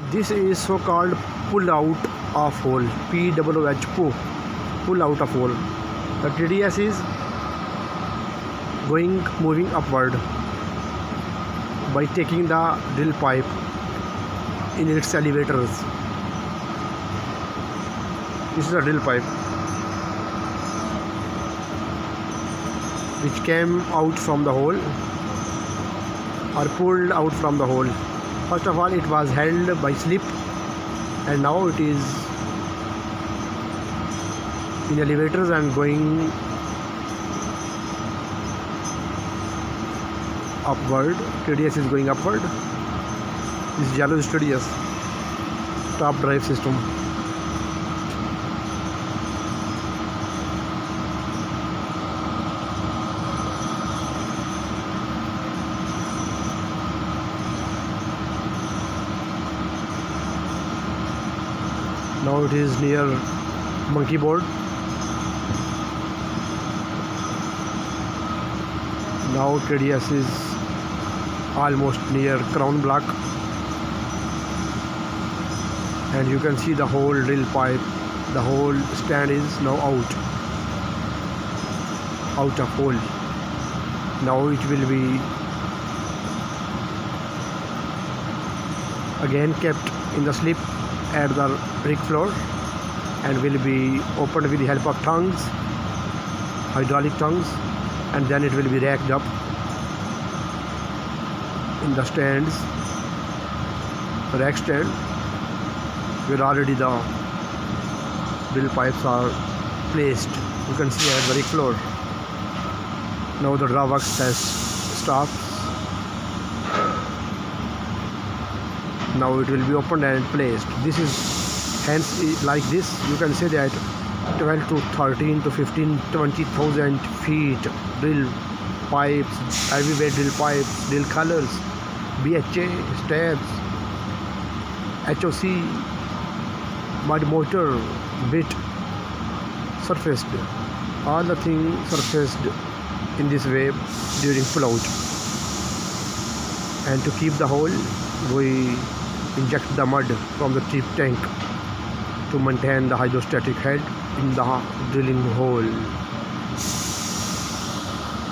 This is so called pull out of hole, PWH, pull out of hole. The TDS is moving upward by taking the drill pipe in its elevators. This is a drill pipe which came out from the hole or pulled out from the hole. First of all, it was held by slip, and now it is in elevators and going upward. TDS is going upward. This is yellow TDS top drive system. Now it is near monkey board. Now TDS is almost near crown block, and you can see the whole drill pipe. The whole stand is now out of hole. Now it will be again kept in the slip at the brick floor and will be opened with the help of tongues, hydraulic tongues, and then it will be racked up in the stands, rack stand, where already the drill pipes are placed. You can see at the brick floor. Now the drawworks has stopped. Now it will be opened and placed. This is hence like this. You can say that 12 to 13 to 15, 20,000 feet drill pipes, heavyweight drill pipes, drill colors, BHA, stabs, HOC, mud motor, bit, surfaced. All the things surfaced in this way during pull out. And to keep the hole, we inject the mud from the tip tank to maintain the hydrostatic head in the drilling hole.